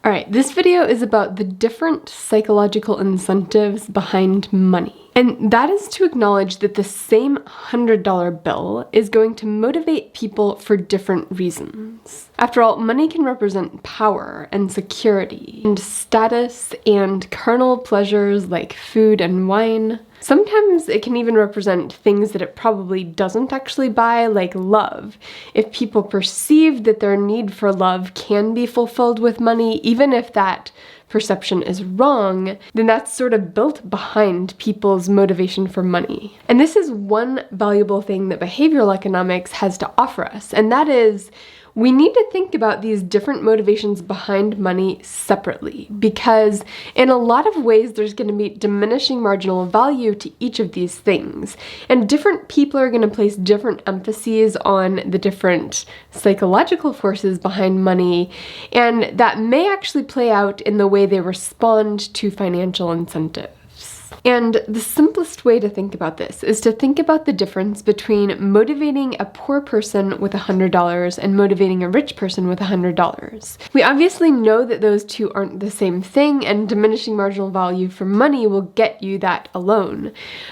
Alright, this video is about the different psychological incentives behind money. And that is to acknowledge that the same $100 bill is going to motivate people for different reasons. After all, money can represent power and security and status and carnal pleasures like food and wine. Sometimes it can even represent things that it probably doesn't actually buy, like love. If people perceive that their need for love can be fulfilled with money, even if that perception is wrong, then that's sort of built behind people's motivation for money. And this is one valuable thing that behavioral economics has to offer us, and that is we need to think about these different motivations behind money separately, because in a lot of ways there's going to be diminishing marginal value to each of these things, and different people are going to place different emphases on the different psychological forces behind money, and that may actually play out in the way they respond to financial incentives. And the simplest way to think about this is to think about the difference between motivating a poor person with $100 and motivating a rich person with $100. We obviously know that those two aren't the same thing, and diminishing marginal value for money will get you that alone.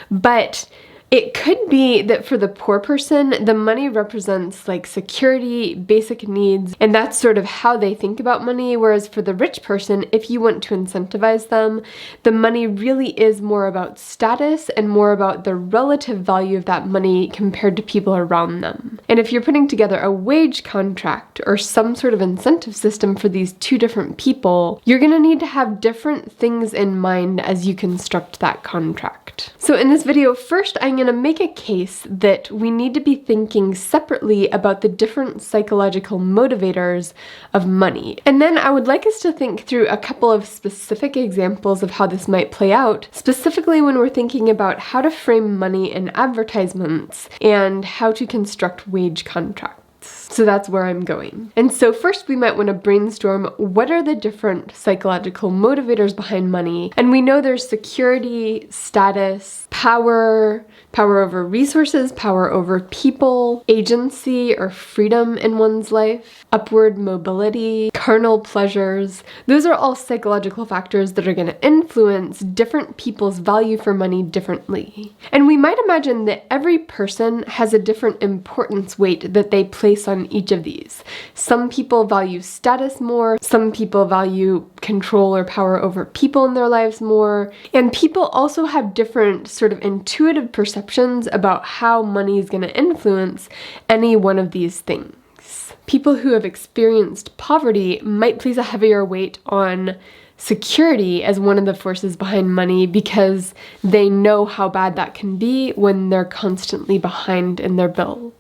But it could be that for the poor person, the money represents like security, basic needs, and that's sort of how they think about money. Whereas for the rich person, if you want to incentivize them, the money really is more about status and more about the relative value of that money compared to people around them. And if you're putting together a wage contract or some sort of incentive system for these two different people, you're going to need to have different things in mind as you construct that contract. So in this video, first I'm going to make a case that we need to be thinking separately about the different psychological motivators of money. And then I would like us to think through a couple of specific examples of how this might play out, specifically when we're thinking about how to frame money in advertisements and how to construct wage contracts. So that's where I'm going. And so first we might want to brainstorm what are the different psychological motivators behind money. And we know there's security, status, power over resources, power over people, agency or freedom in one's life, upward mobility, carnal pleasures. Those are all psychological factors that are going to influence different people's value for money differently. And we might imagine that every person has a different importance weight that they place on each of these. Some people value status more, some people value control or power over people in their lives more, and people also have different sort of intuitive perceptions about how money is going to influence any one of these things. People who have experienced poverty might place a heavier weight on security as one of the forces behind money because they know how bad that can be when they're constantly behind in their bills.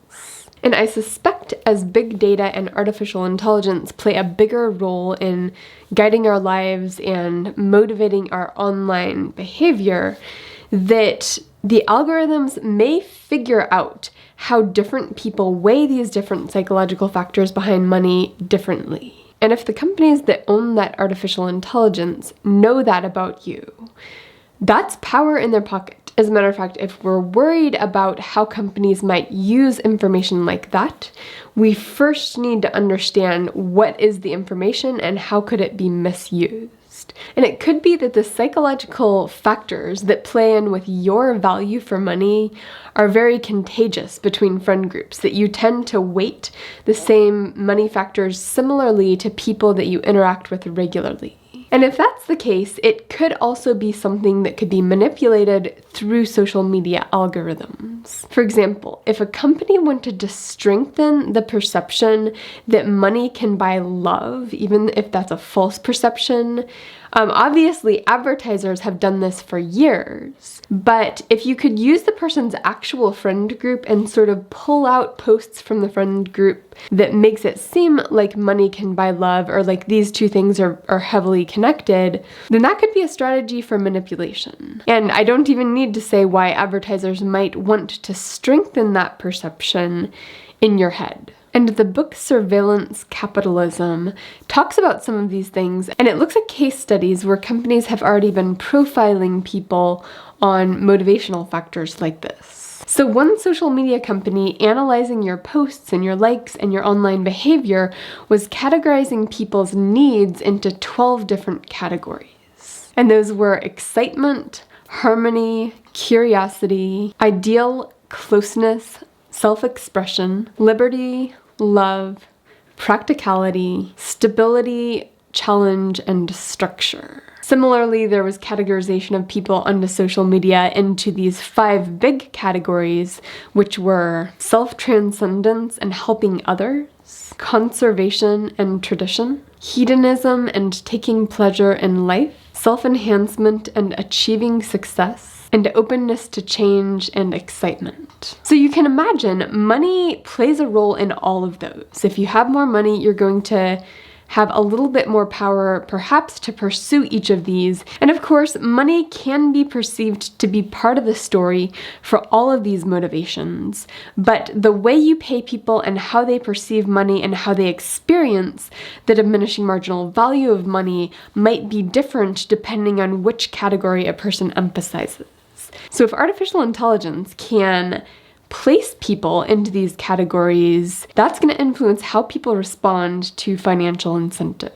And I suspect as big data and artificial intelligence play a bigger role in guiding our lives and motivating our online behavior, that the algorithms may figure out how different people weigh these different psychological factors behind money differently. And if the companies that own that artificial intelligence know that about you, that's power in their pocket. As a matter of fact, if we're worried about how companies might use information like that, we first need to understand what is the information and how could it be misused. And it could be that the psychological factors that play in with your value for money are very contagious between friend groups, that you tend to weight the same money factors similarly to people that you interact with regularly. And if that's the case, it could also be something that could be manipulated through social media algorithms. For example, if a company wanted to strengthen the perception that money can buy love, even if that's a false perception, obviously advertisers have done this for years. But if you could use the person's actual friend group and sort of pull out posts from the friend group that makes it seem like money can buy love, or like these two things are heavily connected, then that could be a strategy for manipulation. And I don't even need to say why advertisers might want to strengthen that perception in your head. And the book Surveillance Capitalism talks about some of these things, and it looks at case studies where companies have already been profiling people on motivational factors like this. So one social media company analyzing your posts and your likes and your online behavior was categorizing people's needs into 12 different categories. And those were excitement, harmony, curiosity, ideal, closeness, self-expression, liberty, love, practicality, stability, challenge, and structure. Similarly, there was categorization of people onto social media into these 5 big categories, which were self-transcendence and helping others, conservation and tradition, hedonism and taking pleasure in life, self-enhancement and achieving success, and openness to change and excitement. So you can imagine money plays a role in all of those. If you have more money, you're going to have a little bit more power, perhaps, to pursue each of these. And of course, money can be perceived to be part of the story for all of these motivations. But the way you pay people and how they perceive money and how they experience the diminishing marginal value of money might be different depending on which category a person emphasizes. So if artificial intelligence can place people into these categories, that's going to influence how people respond to financial incentives.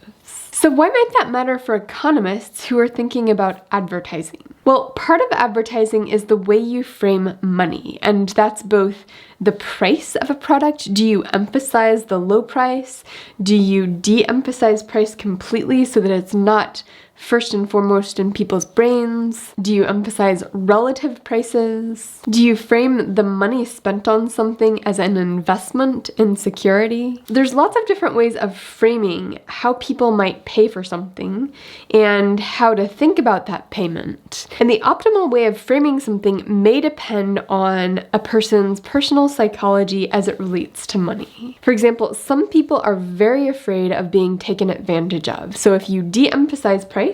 So why might that matter for economists who are thinking about advertising? Well, part of advertising is the way you frame money, and that's both the price of a product. Do you emphasize the low price? Do you de-emphasize price completely so that it's not first and foremost in people's brains? Do you emphasize relative prices? Do you frame the money spent on something as an investment in security? There's lots of different ways of framing how people might pay for something and how to think about that payment. And the optimal way of framing something may depend on a person's personal psychology as it relates to money. For example, some people are very afraid of being taken advantage of. So if you de-emphasize price,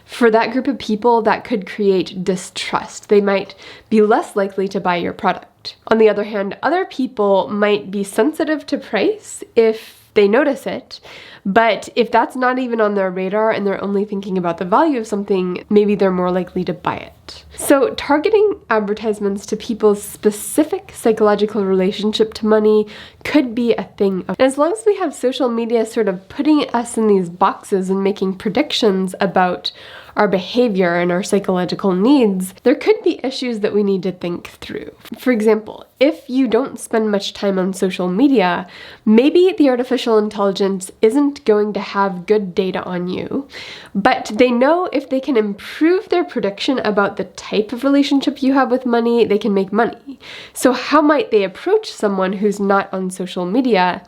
for that group of people, that could create distrust. They might be less likely to buy your product. On the other hand, other people might be sensitive to price if they notice it, but if that's not even on their radar and they're only thinking about the value of something, maybe they're more likely to buy it. So targeting advertisements to people's specific psychological relationship to money could be a thing. And as long as we have social media sort of putting us in these boxes and making predictions about our behavior and our psychological needs, there could be issues that we need to think through. For example, if you don't spend much time on social media, maybe the artificial intelligence isn't going to have good data on you, but they know if they can improve their prediction about the type of relationship you have with money, they can make money. So how might they approach someone who's not on social media?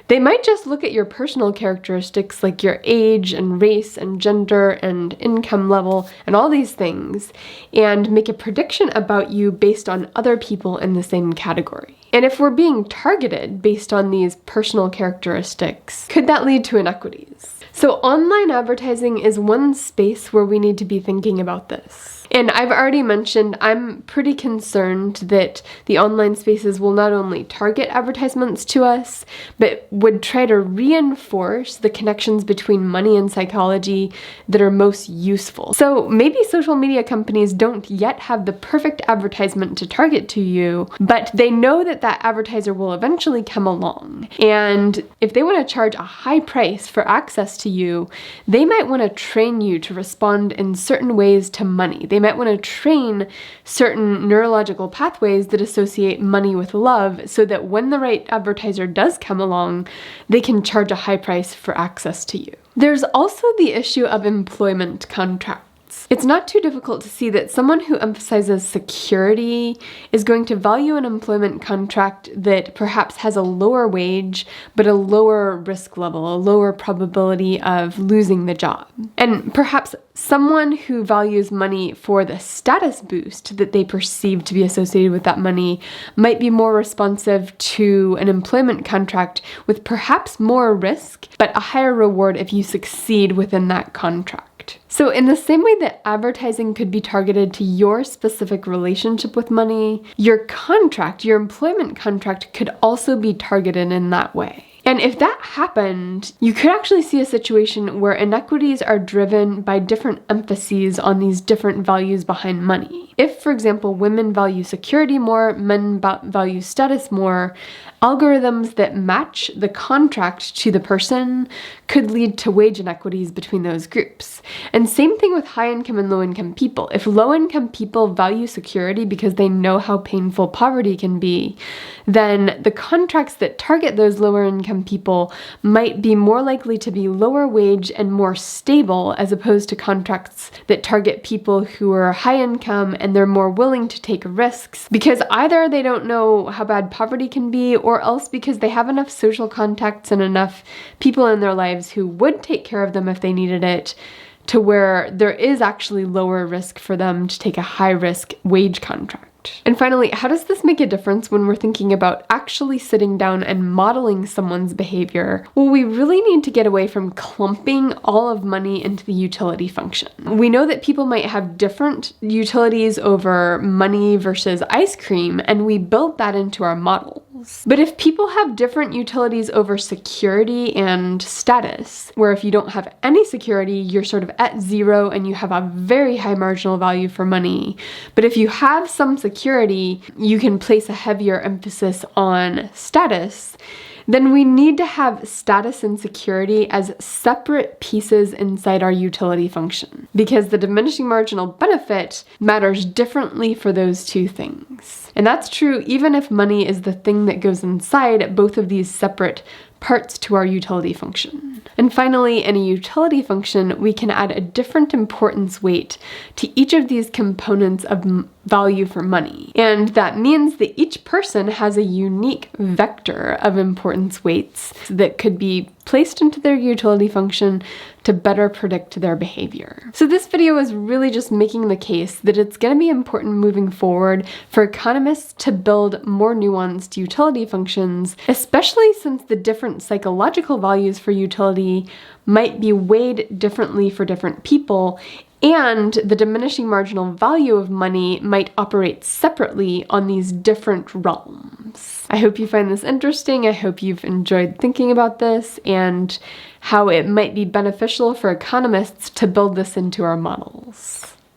They might just look at your personal characteristics like your age and race and gender and income level and all these things and make a prediction about you based on other people in the same category. And if we're being targeted based on these personal characteristics, could that lead to inequities? So online advertising is one space where we need to be thinking about this. And I've already mentioned I'm pretty concerned that the online spaces will not only target advertisements to us, but would try to reinforce the connections between money and psychology that are most useful. So maybe social media companies don't yet have the perfect advertisement to target to you, but they know that that advertiser will eventually come along. And if they want to charge a high price for access to you, they might want to train you to respond in certain ways to money. They might want to train certain neurological pathways that associate money with love so that when the right advertiser does come along, they can charge a high price for access to you. There's also the issue of employment contracts. It's not too difficult to see that someone who emphasizes security is going to value an employment contract that perhaps has a lower wage, but a lower risk level, a lower probability of losing the job. And perhaps someone who values money for the status boost that they perceive to be associated with that money might be more responsive to an employment contract with perhaps more risk, but a higher reward if you succeed within that contract. So in the same way that advertising could be targeted to your specific relationship with money, your contract, your employment contract could also be targeted in that way. And if that happened, you could actually see a situation where inequities are driven by different emphases on these different values behind money. If, for example, women value security more, men value status more, algorithms that match the contract to the person could lead to wage inequities between those groups. And same thing with high income and low income people. If low income people value security because they know how painful poverty can be, then the contracts that target those lower income people might be more likely to be lower wage and more stable, as opposed to contracts that target people who are high income and they're more willing to take risks because either they don't know how bad poverty can be, or else because they have enough social contacts and enough people in their lives who would take care of them if they needed it, to where there is actually lower risk for them to take a high risk wage contract. And finally, how does this make a difference when we're thinking about actually sitting down and modeling someone's behavior? Well, we really need to get away from clumping all of money into the utility function. We know that people might have different utilities over money versus ice cream, and we build that into our models. But if people have different utilities over security and status, where if you don't have any security, you're sort of at zero and you have a very high marginal value for money. But if you have some security, you can place a heavier emphasis on status. Then we need to have status and security as separate pieces inside our utility function, because the diminishing marginal benefit matters differently for those two things. And that's true even if money is the thing that goes inside both of these separate parts to our utility function. And finally, in a utility function, we can add a different importance weight to each of these components of value for money. And that means that each person has a unique vector of importance weights that could be placed into their utility function to better predict their behavior. So this video is really just making the case that it's going to be important moving forward for economists to build more nuanced utility functions, especially since the different psychological values for utility might be weighed differently for different people, and the diminishing marginal value of money might operate separately on these different realms. I hope you find this interesting. I hope you've enjoyed thinking about this and how it might be beneficial for economists to build this into our models.